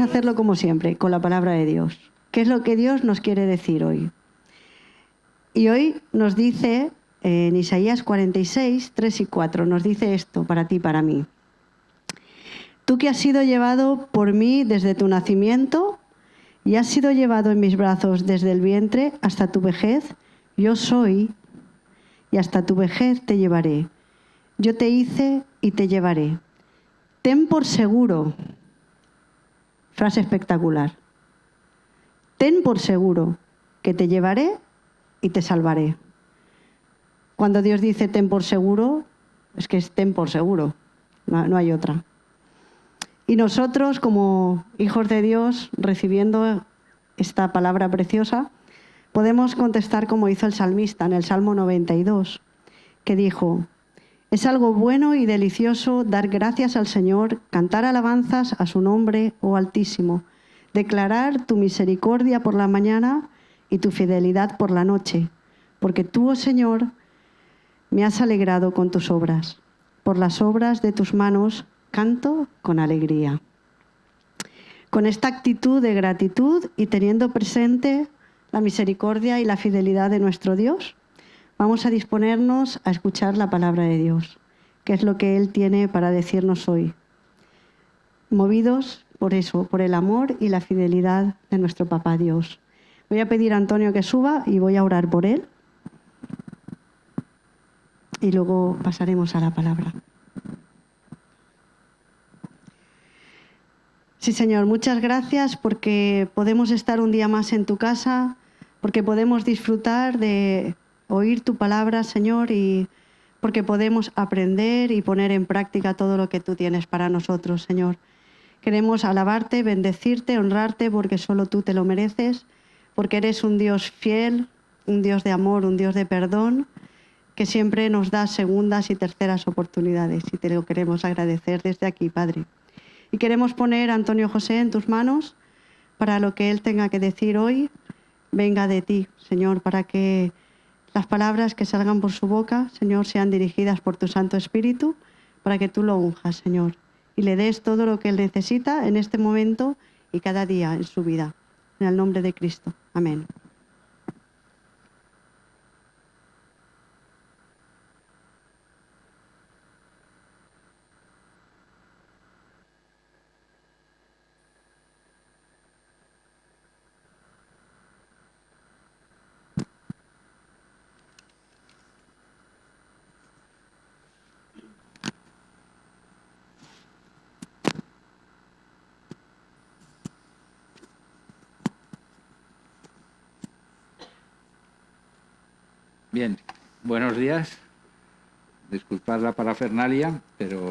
Hacerlo como siempre, con la palabra de Dios. ¿Qué es lo que Dios nos quiere decir hoy? Y hoy nos dice, en Isaías 46, 3 y 4, nos dice esto para ti y para mí. Tú que has sido llevado por mí desde tu nacimiento y has sido llevado en mis brazos desde el vientre hasta tu vejez, yo soy y hasta tu vejez te llevaré. Yo te hice y te llevaré. Ten por seguro. Frase espectacular. Ten por seguro que te llevaré y te salvaré. Cuando Dios dice ten por seguro, es que es ten por seguro, no hay otra. Y nosotros, como hijos de Dios, recibiendo esta palabra preciosa, podemos contestar como hizo el salmista en el Salmo 92, que dijo: es algo bueno y delicioso dar gracias al Señor, cantar alabanzas a su nombre, oh Altísimo, declarar tu misericordia por la mañana y tu fidelidad por la noche, porque tú, oh Señor, me has alegrado con tus obras. Por las obras de tus manos canto con alegría. Con esta actitud de gratitud y teniendo presente la misericordia y la fidelidad de nuestro Dios, vamos a disponernos a escuchar la palabra de Dios, que es lo que Él tiene para decirnos hoy. Movidos por eso, por el amor y la fidelidad de nuestro Papá Dios. Voy a pedir a Antonio que suba y voy a orar por él. Y luego pasaremos a la palabra. Sí, Señor, muchas gracias porque podemos estar un día más en tu casa, porque podemos disfrutar de oír tu palabra, Señor, y porque podemos aprender y poner en práctica todo lo que tú tienes para nosotros, Señor. Queremos alabarte, bendecirte, honrarte, porque solo tú te lo mereces, porque eres un Dios fiel, un Dios de amor, un Dios de perdón, que siempre nos da segundas y terceras oportunidades, y te lo queremos agradecer desde aquí, Padre. Y queremos poner a Antonio José en tus manos para lo que él tenga que decir hoy, venga de ti, Señor, para que las palabras que salgan por su boca, Señor, sean dirigidas por tu Santo Espíritu, para que tú lo unjas, Señor, y le des todo lo que él necesita en este momento y cada día en su vida. En el nombre de Cristo. Amén. Bien, buenos días. Disculpad la parafernalia, pero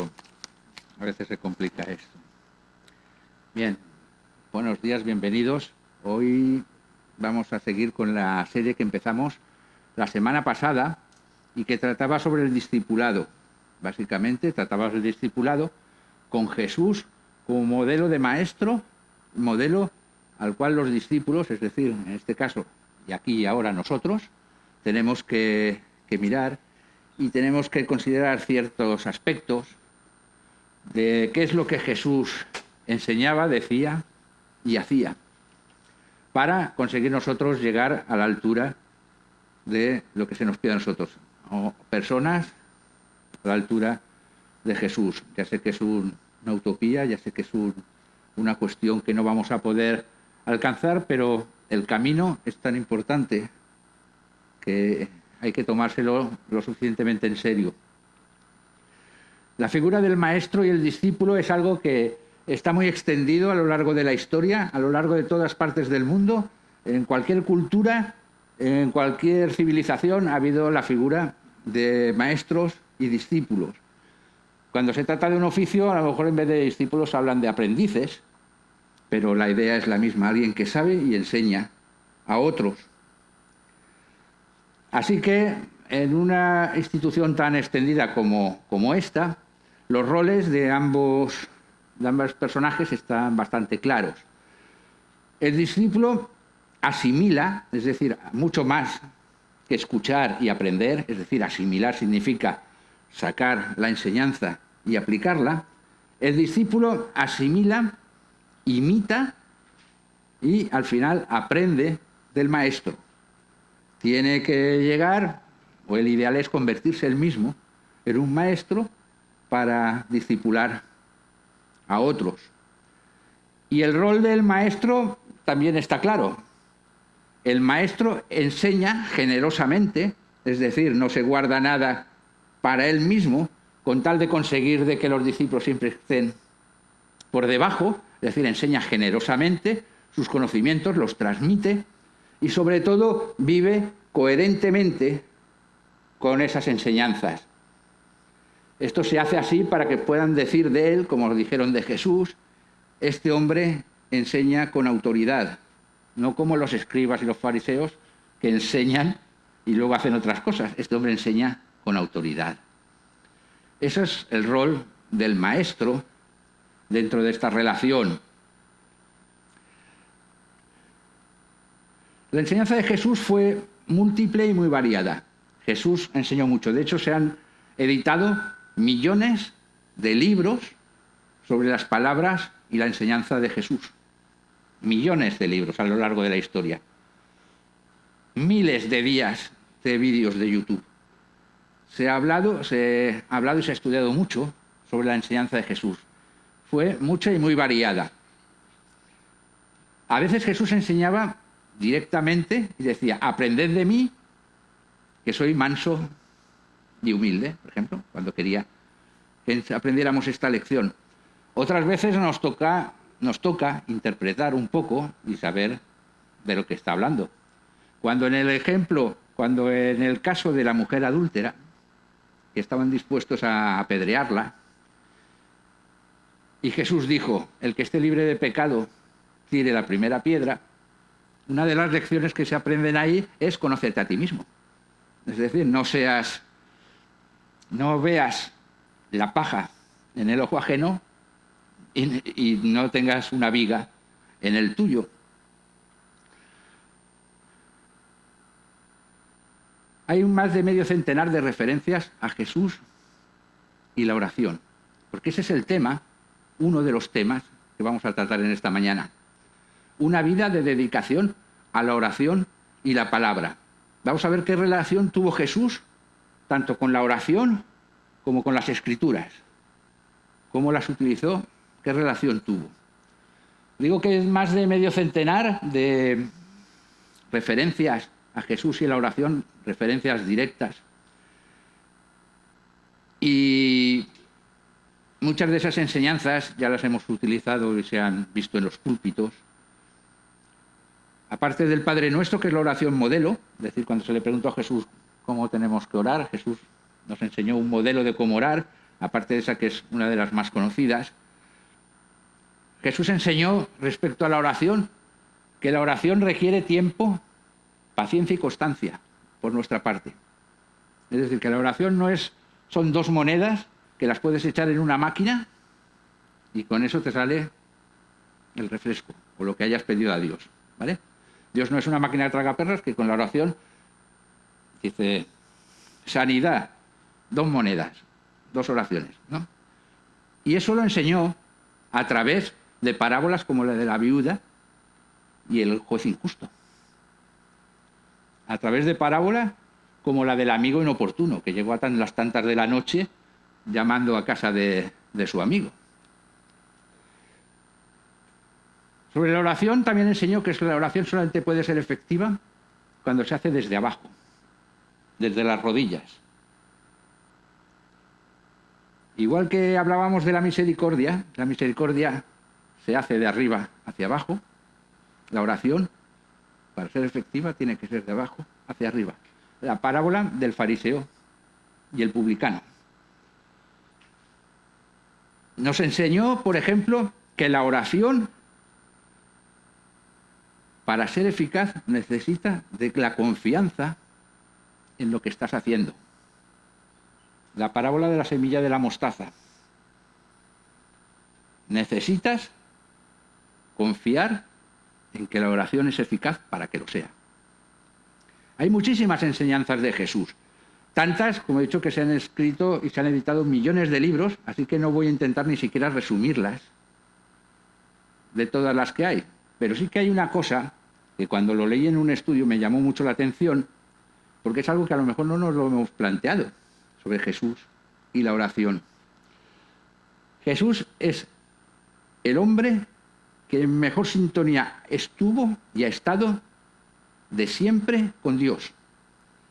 a veces se complica esto. Bien, buenos días, bienvenidos. Hoy vamos a seguir con la serie que empezamos la semana pasada y que trataba sobre el discipulado. Básicamente trataba del discipulado con Jesús como modelo de maestro, modelo al cual los discípulos, es decir, en este caso, y aquí y ahora nosotros, tenemos que mirar y tenemos que considerar ciertos aspectos de qué es lo que Jesús enseñaba, decía y hacía, para conseguir nosotros llegar a la altura de lo que se nos pide a nosotros, o personas a la altura de Jesús. Ya sé que es una utopía, ya sé que es una cuestión que no vamos a poder alcanzar, pero el camino es tan importante que hay que tomárselo lo suficientemente en serio. La figura del maestro y el discípulo es algo que está muy extendido a lo largo de la historia, a lo largo de todas partes del mundo. En cualquier cultura, en cualquier civilización ha habido la figura de maestros y discípulos. Cuando se trata de un oficio, a lo mejor en vez de discípulos hablan de aprendices, pero la idea es la misma, alguien que sabe y enseña a otros. Así que en una institución tan extendida como esta, los roles de ambos personajes están bastante claros. El discípulo asimila, es decir, mucho más que escuchar y aprender, es decir, asimilar significa sacar la enseñanza y aplicarla. El discípulo asimila, imita y al final aprende del maestro. Tiene que llegar, o el ideal es convertirse él mismo en un maestro para discipular a otros. Y el rol del maestro también está claro. El maestro enseña generosamente, es decir, no se guarda nada para él mismo, con tal de conseguir de que los discípulos siempre estén por debajo, es decir, enseña generosamente sus conocimientos, los transmite y sobre todo vive coherentemente con esas enseñanzas. Esto se hace así para que puedan decir de él, como lo dijeron de Jesús, este hombre enseña con autoridad, no como los escribas y los fariseos que enseñan y luego hacen otras cosas. Este hombre enseña con autoridad. Ese es el rol del maestro dentro de esta relación. La enseñanza de Jesús fue múltiple y muy variada. Jesús enseñó mucho. De hecho, se han editado millones de libros sobre las palabras y la enseñanza de Jesús. Millones de libros a lo largo de la historia. Miles de días de vídeos de YouTube. Se ha hablado y se ha estudiado mucho sobre la enseñanza de Jesús. Fue mucha y muy variada. A veces Jesús enseñaba directamente y decía, aprended de mí, que soy manso y humilde, por ejemplo, cuando quería que aprendiéramos esta lección. Otras veces nos toca interpretar un poco y saber de lo que está hablando. Cuando en el caso de la mujer adúltera, que estaban dispuestos a apedrearla, y Jesús dijo, el que esté libre de pecado, tire la primera piedra, una de las lecciones que se aprenden ahí es conocerte a ti mismo. Es decir, no veas la paja en el ojo ajeno y no tengas una viga en el tuyo. Hay más de medio centenar de referencias a Jesús y la oración, porque ese es el tema, uno de los temas que vamos a tratar en esta mañana. Una vida de dedicación a la oración y la palabra. Vamos a ver qué relación tuvo Jesús, tanto con la oración como con las Escrituras. Cómo las utilizó, qué relación tuvo. Digo que es más de medio centenar de referencias a Jesús y la oración, referencias directas. Y muchas de esas enseñanzas ya las hemos utilizado y se han visto en los púlpitos. Aparte del Padre Nuestro, que es la oración modelo, es decir, cuando se le preguntó a Jesús cómo tenemos que orar, Jesús nos enseñó un modelo de cómo orar, aparte de esa que es una de las más conocidas. Jesús enseñó respecto a la oración que la oración requiere tiempo, paciencia y constancia por nuestra parte. Es decir, que la oración son dos monedas que las puedes echar en una máquina y con eso te sale el refresco o lo que hayas pedido a Dios, ¿vale? Dios no es una máquina de tragaperras que con la oración dice sanidad, 2 monedas, 2 oraciones, ¿no? Y eso lo enseñó a través de parábolas como la de la viuda y el juez injusto. A través de parábolas como la del amigo inoportuno, que llegó a las tantas de la noche llamando a casa de su amigo. Sobre la oración también enseñó que la oración solamente puede ser efectiva cuando se hace desde abajo, desde las rodillas. Igual que hablábamos de la misericordia se hace de arriba hacia abajo. La oración, para ser efectiva, tiene que ser de abajo hacia arriba. La parábola del fariseo y el publicano. Nos enseñó, por ejemplo, que la oración, para ser eficaz, necesita de la confianza en lo que estás haciendo. La parábola de la semilla de la mostaza. Necesitas confiar en que la oración es eficaz para que lo sea. Hay muchísimas enseñanzas de Jesús. Tantas, como he dicho, que se han escrito y se han editado millones de libros, así que no voy a intentar ni siquiera resumirlas de todas las que hay. Pero sí que hay una cosa que cuando lo leí en un estudio me llamó mucho la atención, porque es algo que a lo mejor no nos lo hemos planteado sobre Jesús y la oración. Jesús es el hombre que en mejor sintonía estuvo y ha estado de siempre con Dios.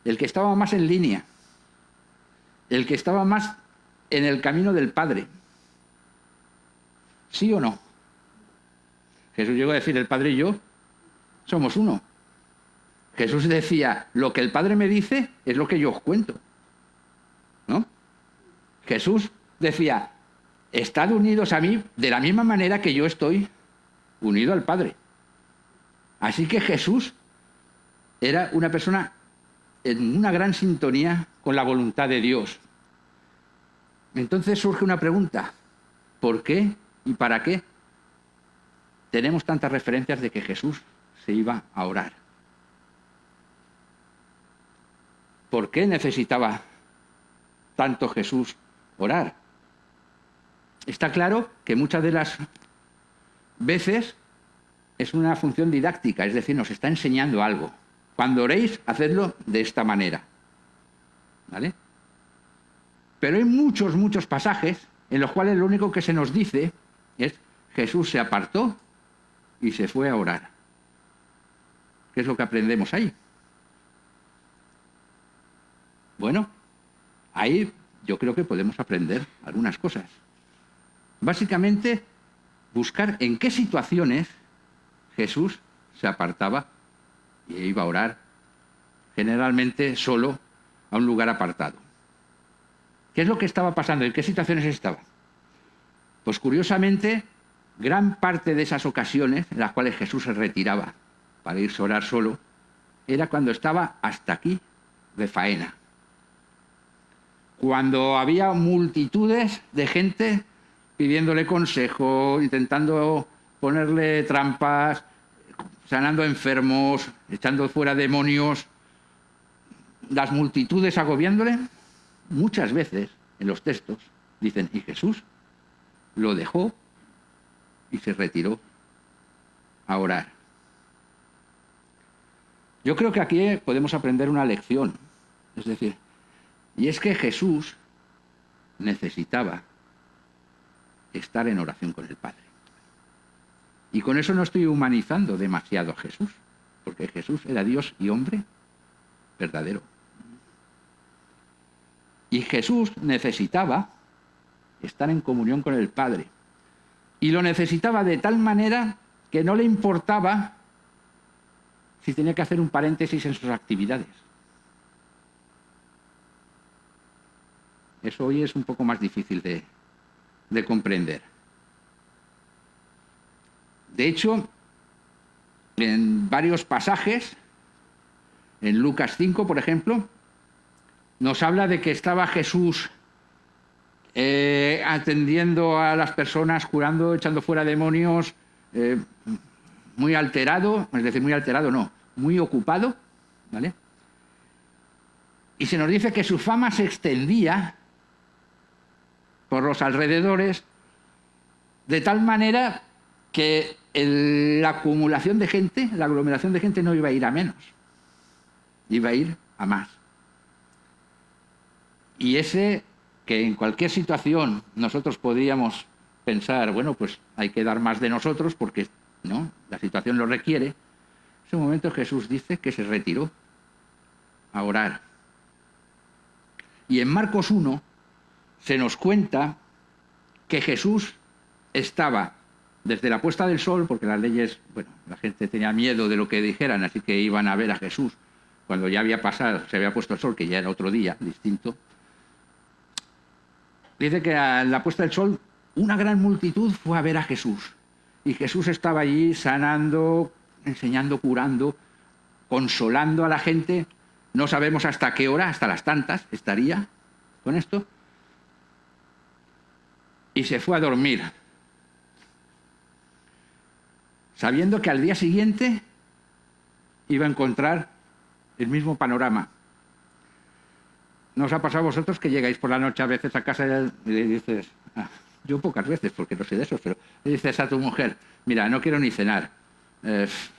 El que estaba más en línea. El que estaba más en el camino del Padre. ¿Sí o no? Jesús llegó a decir, el Padre y yo somos uno. Jesús decía, lo que el Padre me dice es lo que yo os cuento. ¿No? Jesús decía, estad unidos a mí de la misma manera que yo estoy unido al Padre. Así que Jesús era una persona en una gran sintonía con la voluntad de Dios. Entonces surge una pregunta, ¿por qué y para qué tenemos tantas referencias de que Jesús se iba a orar? ¿Por qué necesitaba tanto Jesús orar? Está claro que muchas de las veces es una función didáctica, es decir, nos está enseñando algo. Cuando oréis, hacedlo de esta manera. ¿Vale? Pero hay muchos pasajes en los cuales lo único que se nos dice es Jesús se apartó y se fue a orar. ¿Qué es lo que aprendemos ahí? Bueno, ahí yo creo que podemos aprender algunas cosas. Básicamente, buscar en qué situaciones Jesús se apartaba y iba a orar, generalmente solo, a un lugar apartado. ¿Qué es lo que estaba pasando? ¿En qué situaciones estaba? Pues curiosamente, gran parte de esas ocasiones en las cuales Jesús se retiraba para irse a orar solo, era cuando estaba hasta aquí de faena. Cuando había multitudes de gente pidiéndole consejo, intentando ponerle trampas, sanando enfermos, echando fuera demonios, las multitudes agobiándole, muchas veces en los textos dicen, y Jesús lo dejó y se retiró a orar. Yo creo que aquí podemos aprender una lección, es decir, y es que Jesús necesitaba estar en oración con el Padre. Y con eso no estoy humanizando demasiado a Jesús, porque Jesús era Dios y hombre verdadero. Y Jesús necesitaba estar en comunión con el Padre. Y lo necesitaba de tal manera que no le importaba si tenía que hacer un paréntesis en sus actividades. Eso hoy es un poco más difícil de comprender. De hecho, en varios pasajes, en Lucas 5, por ejemplo, nos habla de que estaba Jesús atendiendo a las personas, curando, echando fuera demonios, muy alterado, es decir, muy alterado no, muy ocupado, ¿vale? Y se nos dice que su fama se extendía por los alrededores de tal manera que la acumulación de gente, la aglomeración de gente no iba a ir a menos, iba a ir a más. Y ese que en cualquier situación nosotros podríamos pensar, bueno, pues hay que dar más de nosotros porque ¿no? La situación lo requiere. En ese momento Jesús dice que se retiró a orar. Y en Marcos 1 se nos cuenta que Jesús estaba desde la puesta del sol, porque las leyes, bueno, la gente tenía miedo de lo que dijeran, así que iban a ver a Jesús cuando ya había pasado, se había puesto el sol, que ya era otro día distinto. Dice que a la puesta del sol una gran multitud fue a ver a Jesús. Y Jesús estaba allí sanando, enseñando, curando, consolando a la gente. No sabemos hasta qué hora, hasta las tantas estaría con esto. Y se fue a dormir, sabiendo que al día siguiente iba a encontrar el mismo panorama. ¿Nos ha pasado a vosotros que llegáis por la noche a veces a casa y le dices, yo pocas veces porque no sé de eso, pero le dices a tu mujer, mira, no quiero ni cenar,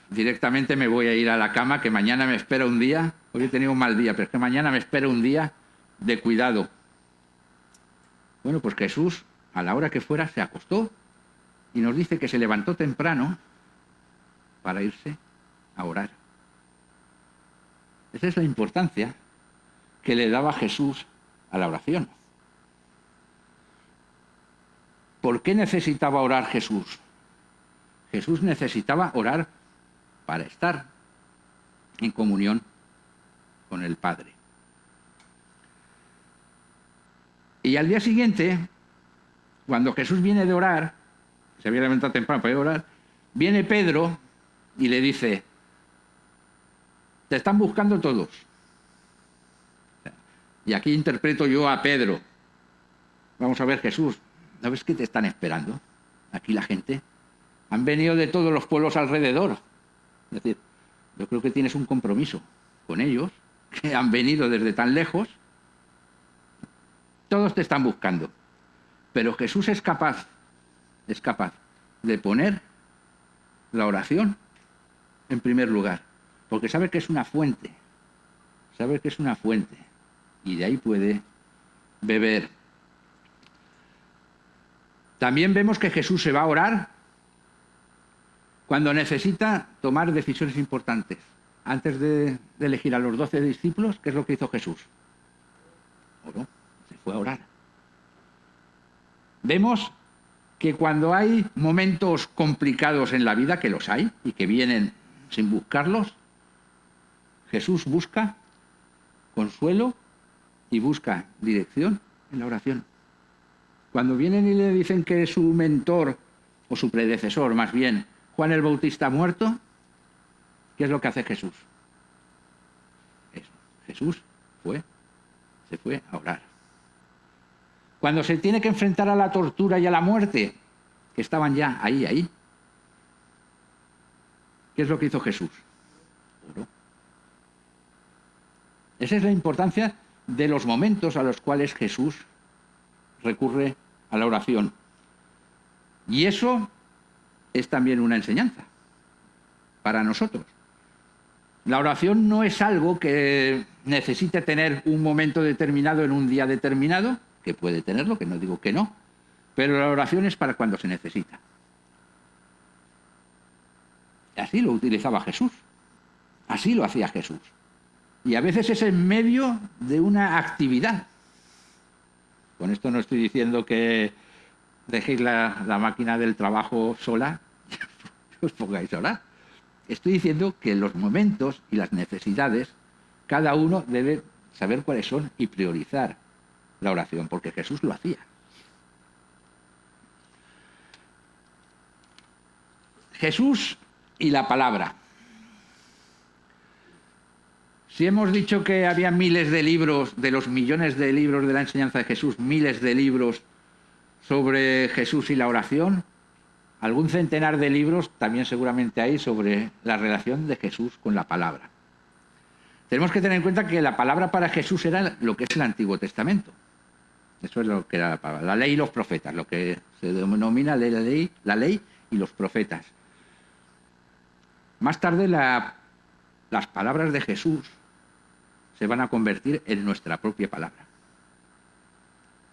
directamente me voy a ir a la cama, que mañana me espera un día, hoy he tenido un mal día, pero es que mañana me espera un día de cuidado? Bueno, pues Jesús, a la hora que fuera, se acostó y nos dice que se levantó temprano para irse a orar. Esa es la importancia que le daba Jesús a la oración. ¿Por qué necesitaba orar Jesús? Jesús necesitaba orar para estar en comunión con el Padre. Y al día siguiente, cuando Jesús viene de orar, se había levantado temprano para ir a orar, viene Pedro y le dice, te están buscando todos. Y aquí interpreto yo a Pedro. Vamos a ver, Jesús, ¿no ves que te están esperando? Aquí la gente. Han venido de todos los pueblos alrededor. Es decir, yo creo que tienes un compromiso con ellos, que han venido desde tan lejos. Todos te están buscando. Pero Jesús es capaz de poner la oración en primer lugar. Porque sabe que es una fuente. Sabe que es una fuente. Y de ahí puede beber. También vemos que Jesús se va a orar cuando necesita tomar decisiones importantes. antes de elegir a los 12 discípulos, ¿qué es lo que hizo Jesús? Oró, se fue a orar. Vemos que cuando hay momentos complicados en la vida, que los hay y que vienen sin buscarlos, Jesús busca consuelo y busca dirección en la oración. Cuando vienen y le dicen que su mentor, o su predecesor más bien, Juan el Bautista ha muerto, ¿qué es lo que hace Jesús? Eso. Jesús se fue a orar. Cuando se tiene que enfrentar a la tortura y a la muerte, que estaban ya ahí, ¿qué es lo que hizo Jesús? Oró. Esa es la importancia de los momentos a los cuales Jesús recurre a la oración. Y eso es también una enseñanza para nosotros. La oración no es algo que necesite tener un momento determinado en un día determinado, que puede tenerlo, que no digo que no, pero la oración es para cuando se necesita. Así lo utilizaba Jesús, así lo hacía Jesús. Y a veces es en medio de una actividad. Con esto no estoy diciendo que dejéis la máquina del trabajo sola y os pongáis a orar. Estoy diciendo que los momentos y las necesidades, cada uno debe saber cuáles son y priorizar la oración, porque Jesús lo hacía. Jesús y la palabra. Si hemos dicho que había miles de libros, de los millones de libros de la enseñanza de Jesús, miles de libros sobre Jesús y la oración, algún centenar de libros también seguramente hay sobre la relación de Jesús con la palabra. Tenemos que tener en cuenta que la palabra para Jesús era lo que es el Antiguo Testamento. Eso es lo que era la palabra, la ley y los profetas, lo que se denomina la ley y los profetas. Más tarde las palabras de Jesús se van a convertir en nuestra propia palabra.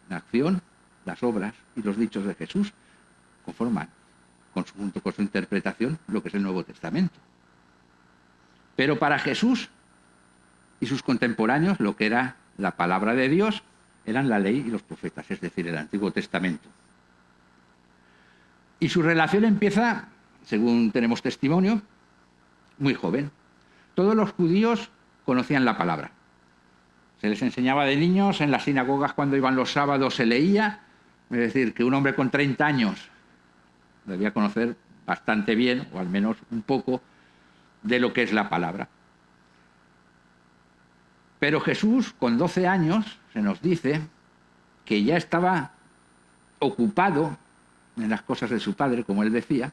La acción, las obras y los dichos de Jesús conforman, junto con su interpretación, lo que es el Nuevo Testamento. Pero para Jesús y sus contemporáneos, lo que era la palabra de Dios eran la ley y los profetas, es decir, el Antiguo Testamento. Y su relación empieza, según tenemos testimonio, muy joven. Todos los judíos conocían la palabra. Se les enseñaba de niños, en las sinagogas cuando iban los sábados se leía, es decir, que un hombre con 30 años debía conocer bastante bien, o al menos un poco, de lo que es la palabra. Pero Jesús, con 12 años, se nos dice que ya estaba ocupado en las cosas de su padre, como él decía,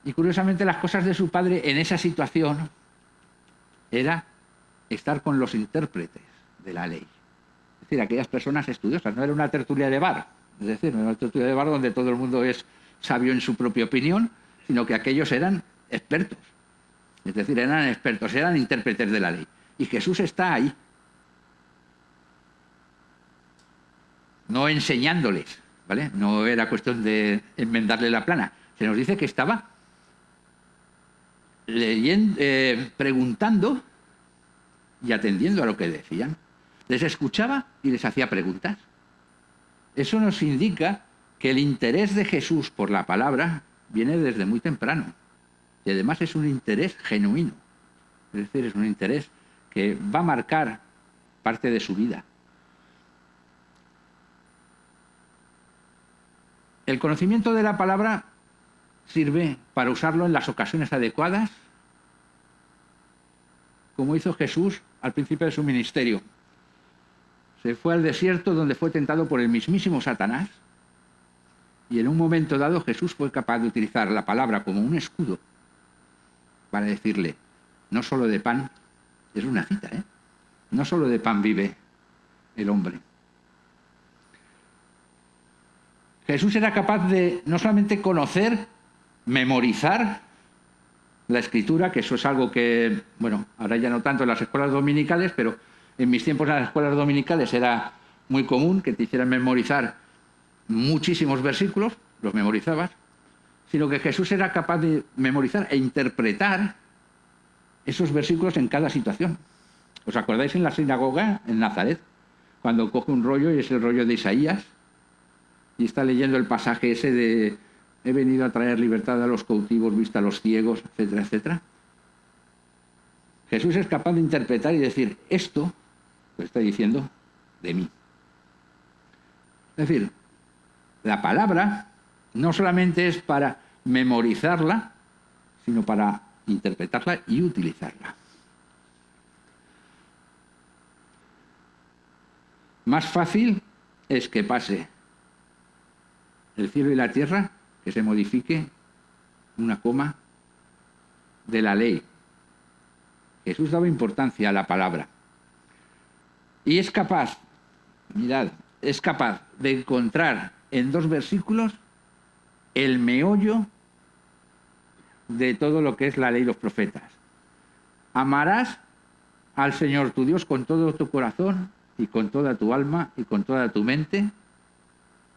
y curiosamente las cosas de su padre en esa situación era estar con los intérpretes de la ley. Es decir, aquellas personas estudiosas, no era una tertulia de bar, es decir, no era una tertulia de bar donde todo el mundo es sabio en su propia opinión, sino que aquellos eran expertos. Es decir, eran expertos, eran intérpretes de la ley. Y Jesús está ahí, no enseñándoles, ¿vale? No era cuestión de enmendarle la plana. Se nos dice que estaba leyendo, preguntando y atendiendo a lo que decían. Les escuchaba y les hacía preguntas. Eso nos indica que el interés de Jesús por la palabra viene desde muy temprano. Y además es un interés genuino. Es decir, es un interés que va a marcar parte de su vida. El conocimiento de la palabra sirve para usarlo en las ocasiones adecuadas, como hizo Jesús al principio de su ministerio. Se fue al desierto donde fue tentado por el mismísimo Satanás, y en un momento dado Jesús fue capaz de utilizar la palabra como un escudo para decirle, no solo de pan, es una cita, no solo de pan vive el hombre. Jesús era capaz de no solamente conocer, memorizar la Escritura, que eso es algo que, bueno, ahora ya no tanto en las escuelas dominicales, pero en mis tiempos en las escuelas dominicales era muy común que te hicieran memorizar muchísimos versículos, los memorizabas, sino que Jesús era capaz de memorizar e interpretar esos versículos en cada situación. ¿Os acordáis en la sinagoga en Nazaret? Cuando coge un rollo y es el rollo de Isaías y está leyendo el pasaje ese de he venido a traer libertad a los cautivos, vista a los ciegos, etcétera, etcétera. Jesús es capaz de interpretar y decir, esto lo está diciendo de mí. Es decir, la palabra no solamente es para memorizarla, sino para interpretarla y utilizarla. Más fácil es que pase el cielo y la tierra, que se modifique una coma de la ley. Jesús daba importancia a la palabra. Y es capaz, mirad, es capaz de encontrar en 2 versículos el meollo de todo lo que es la ley y los profetas. Amarás al Señor tu Dios con todo tu corazón y con toda tu alma y con toda tu mente.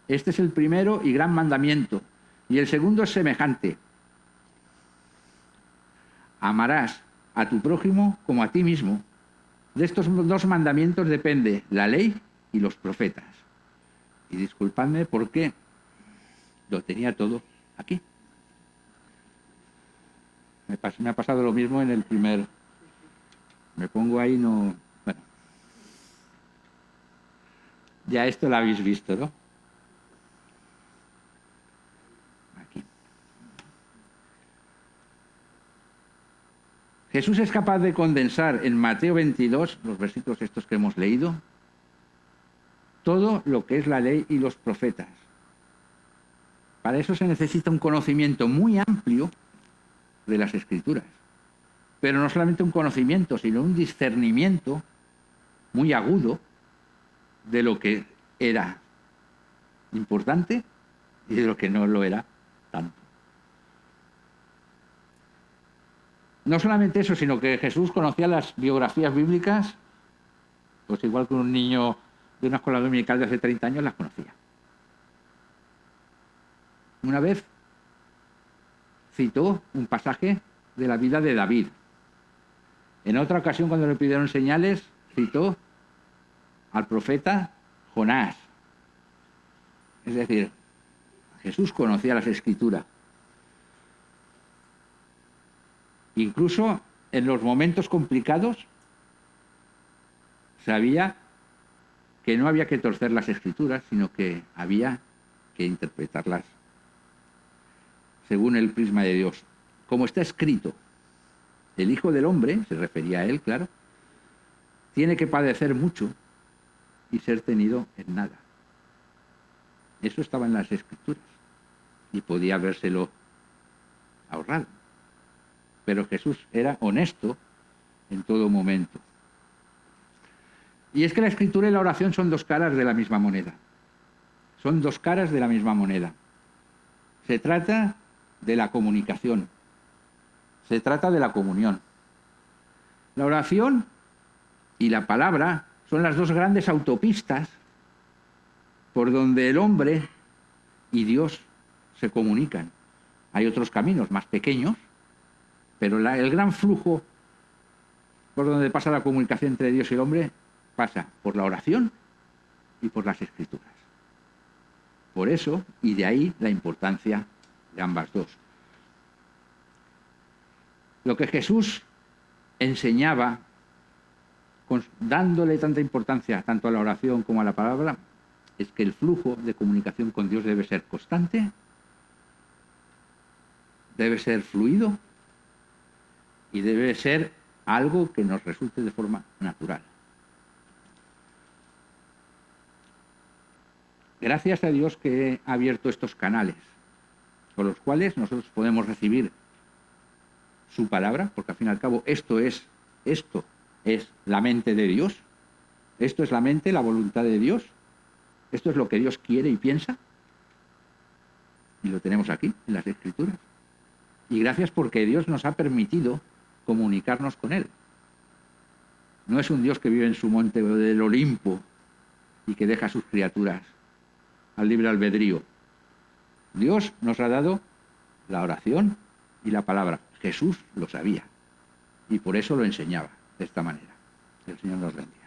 Este es el primero y gran mandamiento. Y el segundo es semejante. Amarás a tu prójimo como a ti mismo. De estos 2 mandamientos depende la ley y los profetas. Y disculpadme porque lo tenía todo aquí. Me ha pasado lo mismo en el primer. Me pongo ahí, no. Bueno. Ya esto lo habéis visto, ¿no? Aquí. Jesús es capaz de condensar en Mateo 22, los versículos estos que hemos leído, todo lo que es la ley y los profetas. Para eso se necesita un conocimiento muy amplio de las Escrituras. Pero no solamente un conocimiento, sino un discernimiento muy agudo de lo que era importante y de lo que no lo era tanto. No solamente eso, sino que Jesús conocía las biografías bíblicas, pues igual que un niño de una escuela dominical de hace 30 años las conocía. Una vez citó un pasaje de la vida de David. En otra ocasión, cuando le pidieron señales, citó al profeta Jonás. Es decir, Jesús conocía las Escrituras. Incluso en los momentos complicados, sabía que no había que torcer las Escrituras, sino que había que interpretarlas según el prisma de Dios. Como está escrito, el Hijo del Hombre, se refería a él, claro, tiene que padecer mucho y ser tenido en nada. Eso estaba en las Escrituras y podía habérselo ahorrado. Pero Jesús era honesto en todo momento. Y es que la Escritura y la oración son 2 caras de la misma moneda. Son 2 caras de la misma moneda. Se trata de la comunicación. Se trata de la comunión. La oración y la palabra son las 2 grandes autopistas por donde el hombre y Dios se comunican. Hay otros caminos más pequeños, pero el gran flujo por donde pasa la comunicación entre Dios y el hombre pasa por la oración y por las Escrituras. Por eso, y de ahí la importancia de ambas 2. Lo que Jesús enseñaba, dándole tanta importancia tanto a la oración como a la palabra, es que el flujo de comunicación con Dios debe ser constante, debe ser fluido y debe ser algo que nos resulte de forma natural. Gracias a Dios que ha abierto estos canales, con los cuales nosotros podemos recibir su palabra, porque al fin y al cabo esto es la mente de Dios, esto es la mente, la voluntad de Dios, esto es lo que Dios quiere y piensa, y lo tenemos aquí, en las Escrituras. Y gracias porque Dios nos ha permitido comunicarnos con Él. No es un Dios que vive en su monte del Olimpo y que deja a sus criaturas al libre albedrío. Dios nos ha dado la oración y la palabra. Jesús lo sabía. y por eso lo enseñaba de esta manera. Que el Señor nos bendiga.